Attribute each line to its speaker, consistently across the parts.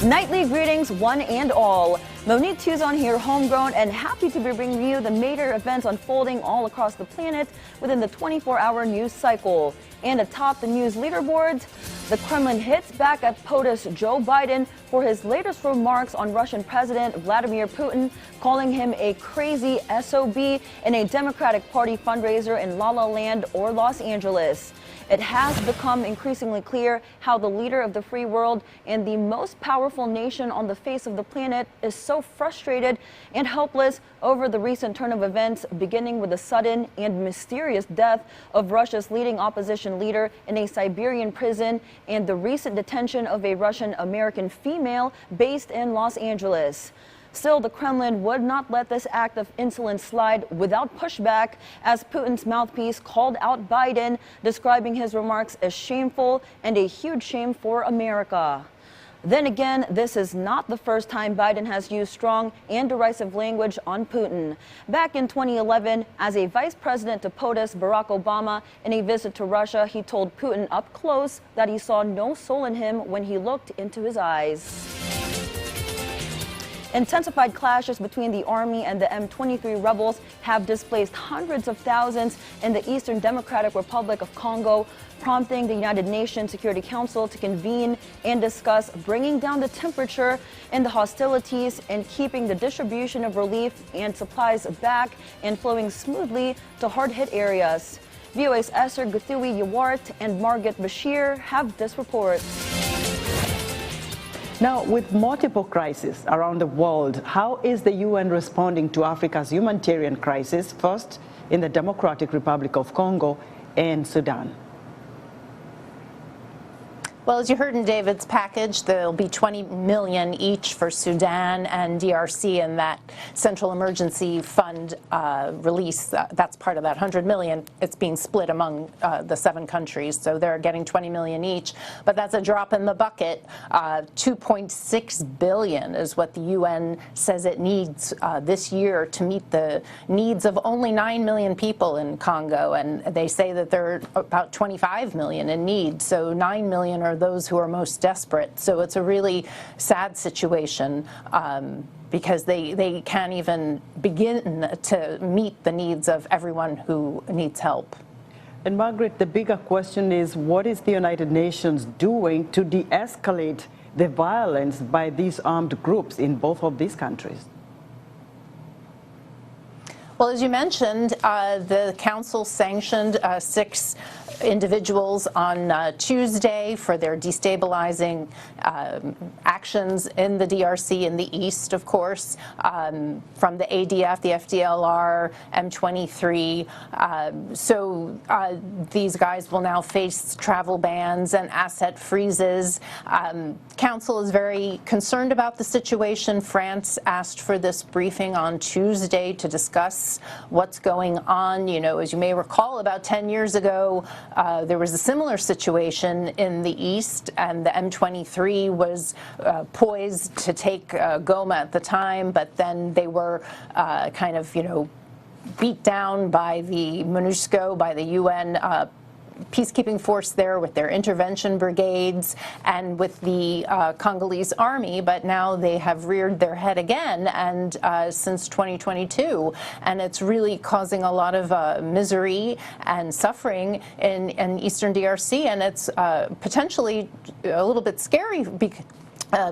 Speaker 1: Nightly greetings, one and all. Monique Tuzon here, homegrown, and happy to be bringing you the major events unfolding all across the planet within the 24-hour news cycle. And atop the news leaderboards, the Kremlin hits back at POTUS Joe Biden for his latest remarks on Russian President Vladimir Putin, calling him a crazy SOB in a Democratic Party fundraiser in La La Land or Los Angeles. It has become increasingly clear how the leader of the free world and the most powerful nation on the face of the planet is so frustrated and helpless over the recent turn of events, beginning with the sudden and mysterious death of Russia's leading opposition leader in a Siberian prison and the recent detention of a Russian-American female based in Los Angeles. Still, the Kremlin would not let this act of insolence slide without pushback, as Putin's mouthpiece called out Biden, describing his remarks as shameful and a huge shame for America. Then again, this is not the first time Biden has used strong and derisive language on Putin. Back in 2011, as a vice president to POTUS Barack Obama in a visit to Russia, he told Putin up close that he saw no soul in him when he looked into his eyes. Intensified clashes between the army and the M23 rebels have displaced hundreds of thousands in the Eastern Democratic Republic of Congo, prompting the United Nations Security Council to convene and discuss bringing down the temperature in the hostilities and keeping the distribution of relief and supplies back and flowing smoothly to hard-hit areas. VOA's Esther Guthui Yawart and Margaret Bashir have this report.
Speaker 2: Now, with multiple crises around the world, how is the UN responding to Africa's humanitarian crisis, first in the Democratic Republic of Congo and Sudan?
Speaker 3: Well, as you heard in David's package, there'll be 20 million each for Sudan and DRC in that Central Emergency Fund release. That's part of that 100 million. It's being split among the 7 countries, so they're getting 20 million each. But that's a drop in the bucket. 2.6 billion is what the UN says it needs this year to meet the needs of only 9 million people in Congo, and they say that there are about 25 million in need. So 9 million are those who are most desperate. So it's a really sad situation because they can't even begin to meet the needs of everyone who needs help.
Speaker 2: And Margaret, the bigger question is, what is the United Nations doing to de-escalate the violence by these armed groups in both of these countries?
Speaker 3: Well, as you mentioned, the Council sanctioned 6 individuals on Tuesday for their destabilizing actions in the DRC in the east, of course, from the ADF, the FDLR, M23. So these guys will now face travel bans and asset freezes. Council is very concerned about the situation. France asked for this briefing on Tuesday to discuss what's going on. You know, as you may recall, about 10 years ago, there was a similar situation in the east, and the M23 was poised to take Goma at the time, but then they were kind of, you know, beat down by the MONUSCO, by the UN peacekeeping force there with their intervention brigades and with the Congolese army, but now they have reared their head again, and since 2022, and it's really causing a lot of misery and suffering in eastern DRC, and it's potentially a little bit scary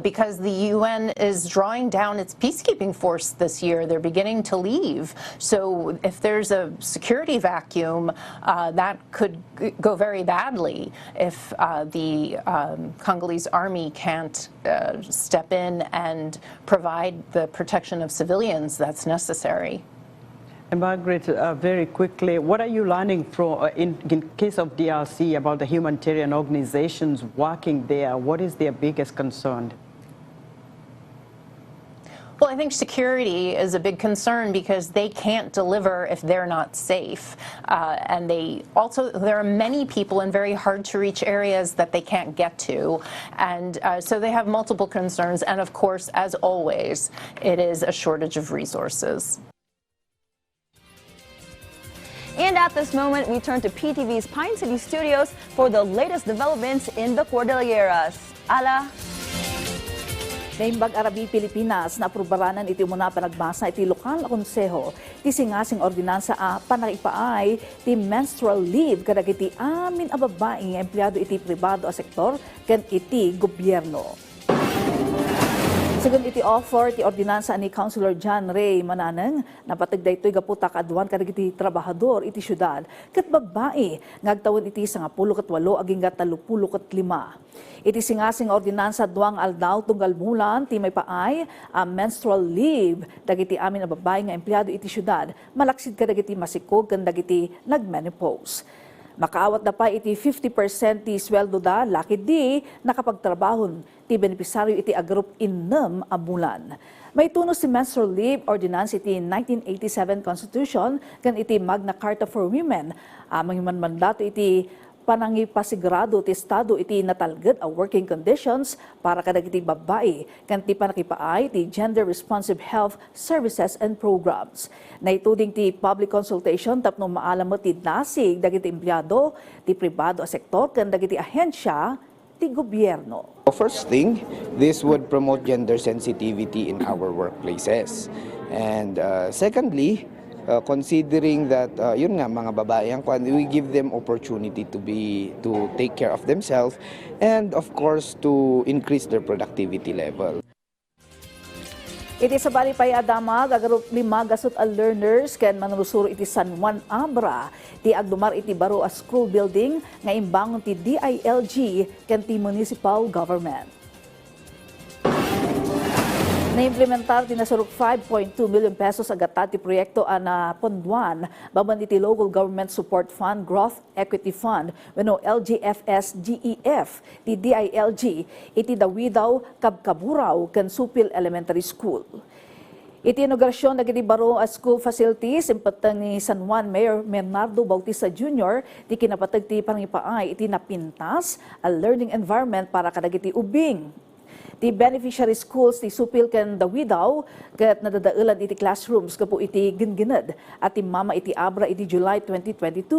Speaker 3: because the UN is drawing down its peacekeeping force this year. They're beginning to leave. So if there's a security vacuum, that could go very badly if the Congolese army can't step in and provide the protection of civilians that's necessary.
Speaker 2: And Margaret, very quickly, what are you learning from, in case of DRC, about the humanitarian organizations working there? What is their biggest concern?
Speaker 3: Well, I think security is a big concern because they can't deliver if they're not safe. And there are many people in very hard to reach areas that they can't get to. And so they have multiple concerns. And of course, as always, it is a shortage of resources.
Speaker 1: And at this moment, we turn to PTV's Pine City studios for the latest developments in the Cordilleras. Ala.
Speaker 4: Naimbag Arabi Pilipinas na aprobaranan iti muna panagbasa iti lokal na konseho ti singasing ordinansa a panakipaay ti menstrual leave kadagiti amin a babae nga empleyado iti pribado a sektor ken iti gobyerno. Sigun iti offer ti ordinansa ni Councilor John Ray Mananang napateg daytoy gaputa kadwan kadagiti trabahador iti syudad ket babae ngagtawon iti 18 aging 35. Iti singasing ordinansa duang aldaw tunggal bulan ti may paay a menstrual leave dagiti amin a babae nga empleyado iti syudad malaksid kadagiti masikog ken dagiti nagmenopause. Makaawat na pa iti 50% ti sweldo da lakid di nakapagtrabahon ti benepisaryo iti agrup 6 a bulan. May tunos si menstrual leave ordinance iti 1987 Constitution kan iti Magna Carta for Women. Amang mandato iti panangipasigurado ti Estado iti natalged a working conditions para kadagiti babae kan ti panakipaay ti Gender Responsive Health Services and Programs. Naituding ti public consultation tapno maalam ti nasig dagiti empleyado ti pribado a sektor kan dagiti ahensya ti gobyerno.
Speaker 5: First thing, this would promote gender sensitivity in our workplaces. And secondly, considering that yun nga mga babae ang we give them opportunity to take care of themselves and of course to increase their productivity level.
Speaker 4: Iti sa balipay adama gagarup 5 gasot a learners ken manurusuro iti San Juan Abra ti agdumar iti baro a school building nga imbangon ti DILG ken ti municipal government. Na-implementar tinasurok 5.2 million pesos agata ti proyekto na ponduan baban iti Local Government Support Fund Growth Equity Fund wenno LGFS-GEF ti DILG iti Dawidaw Kabkaburaw ken Supil Elementary School. Iti inaugurasyon dagiti baro a school facilities impateng ni San Juan Mayor Bernardo Bautista Jr. ti kinapateg ti pangipaay iti napintas a learning environment para kadagiti ubing. Ti beneficiary schools ti Supil ken Dawidaw ket nadadaulan iti classrooms kapo iti Ginginad at ti Mama iti Abra iti July 2022.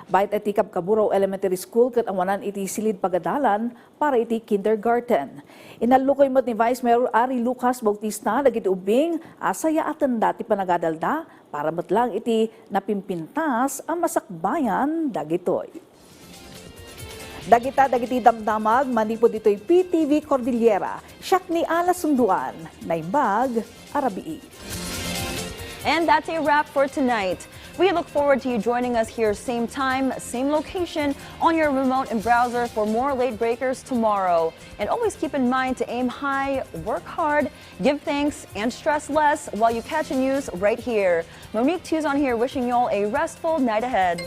Speaker 4: Bayat iti Kabkaburaw Elementary School ket awanan iti silid pagadalan para iti kindergarten. Inalukoy met ni Vice Mayor Ari Lucas Bautista dagiti ubing asaya atenda ti panagadalda para metlang iti napimpintas ang masakbayan dagitoy. Dagiti damdamag manipod dito'y PTV Cordillera. Siyak ni Ala Sunduan, Naimbag, Arabi.
Speaker 1: And that's a wrap for tonight. We look forward to you joining us here same time, same location on your remote and browser for more late breakers tomorrow. And always keep in mind to aim high, work hard, give thanks, and stress less while you catch the news right here. Monique Tuzon here wishing you all a restful night ahead.